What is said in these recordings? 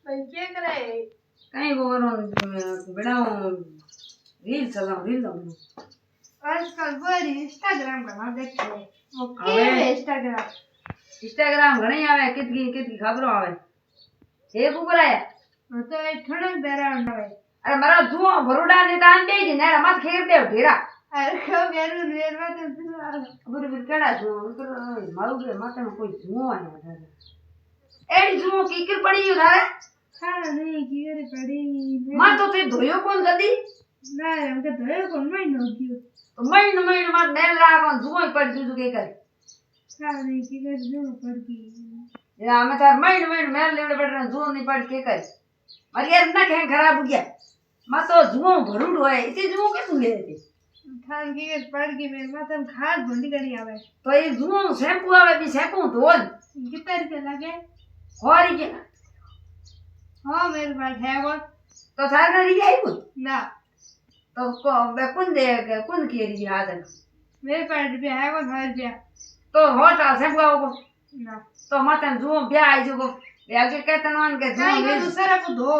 भाई क्या करे कहीं वो बड़ा रील चलाऊं रील आजकल बड़ी इंस्टाग्राम का नाम देखते हैं वो अबे। क्या है इंस्टाग्राम घणे आवे कितकी खबरों आवे एक ऊपर आया वो तो एक थोड़ा देरा होना है अरे मारा जुआ भरोडा ने टाइम दे दी ना मत खेर दे ढेरा अरे को बेरू नेर में तो बुरे बुरे केड़ा जुआ मारू के माथे में कोई जुआ है एडी जुआ की कर पड़ी उधारे खाना नहीं की अरे पड़ी मां तो ते धोयो कौन गदी ना हमके धोयो कौन महीनो गयो तो महीन मत नेल राखो जुआ पड़ जू के कर खाना नहीं की कर जो पड़ की या मैं तार महीन मेल लेवड़े बैठ जुआ नहीं पड़ के कर मारी यार ना कहीं खराब हो गया मां तो जुआ भरूड होए इते जुआ के तू ले खान की कर पड़ की मेरे माथे में खाद भंडी करी आवे तो ये जुआ शैम्पू आवे भी शैम्पू धोन कितना रुपया लगे और के हां मेरे पास है वो तो थार ना रिया ही ना तो को बे कौन दे कौन की रिया आदन मेरे पास रुपया है वो 100 रुपया तो होटा शैम्पू आओ ना तो मातन जुआ ब्या आई जो आगे कहता नॉन के जुआ काई ले को सरफ धो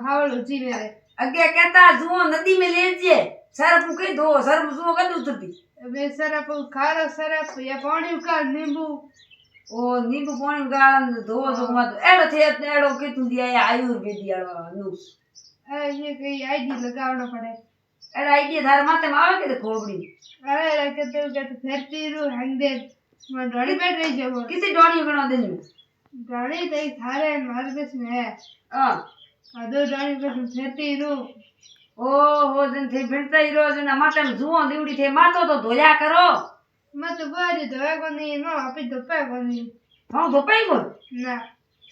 हावल जी मेरे आगे कहता जुआ नदी में ले जे सरफ के दो सरफ जुआ का उतरती वे सरफ खारा सरफ या पानी का नींबू ओ नींबू पानी गालन दो जो मत एड़ो थे एड़ो के तू दिया है आयुर्वेदी वाला नुस ये कई आईडी लगावना पड़े एड़ा आईडिया थार माथे में आवे के खोबड़ी अरे कहते फेरती रू हंदे मैं डोड़ी बैठ रही जब किसी डोनी गणो दिन में डोड़ी तो थारे मारे बस में है हां अदो डोड़ी बस फेरती रू ओ हो दिन थे भिड़ता ही रोज ना माथे में जुआ दीवड़ी थे माथो तो धोया करो मत बारी धोया को नहीं नो आपे धोपा को नहीं हां धोपाई को ना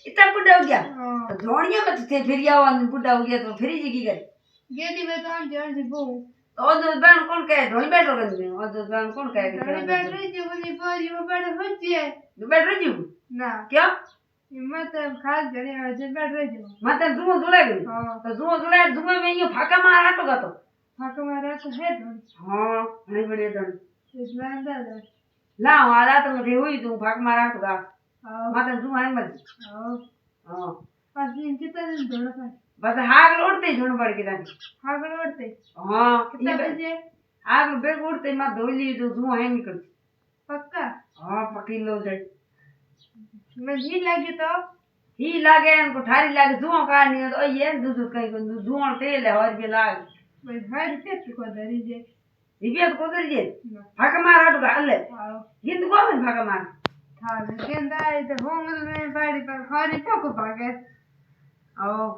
इतना बुढ़ा हो गया हां तो जोड़िया में थे फिर आवन बुढ़ा हो गया तो फिर जी की करे गेली में तो हम जान जी बो तो दो बहन कौन कहे ढोली बैठ रहे हैं और दो बहन कौन कहे कि डोड़ी बैठ रही जब नहीं बारी वो बैठ हो जाए दो बैठ रही हूं ना क्या मत खास जने आज बैठ रही जो माते जुआ जुड़ा गई हां तो जुआ में ये फाका मार हटोगा तो फाका मारा तो है ढोड़ी हां नहीं बढ़िया तो इसमें अंदर ला वाला तो मुझे हुई तू फाक मार हटोगा हां माते जुआ है मर हां हां पास दिन कितना दिन दौड़ा था बस हाग उड़ते झुंड पड़ के जानी हाँ करवड़ते हां कितना बजे हाग बेग उड़ते मत धोली तो जुआ है निकल पक्का हां पकी लो जाए मैं जी लगी तो ही लागे इनको ठारी लागे जुआ का नहीं तो ये दूध कहीं को जुआ तेल है और भी लाग मैं घर पे को धरी जे रिबियत को दर जे फाक मार हटोगा अल्ले आओ गिंद को में फाक मार था गेंदा है तो होंगल में बाड़ी पर खारी पको भागे आओ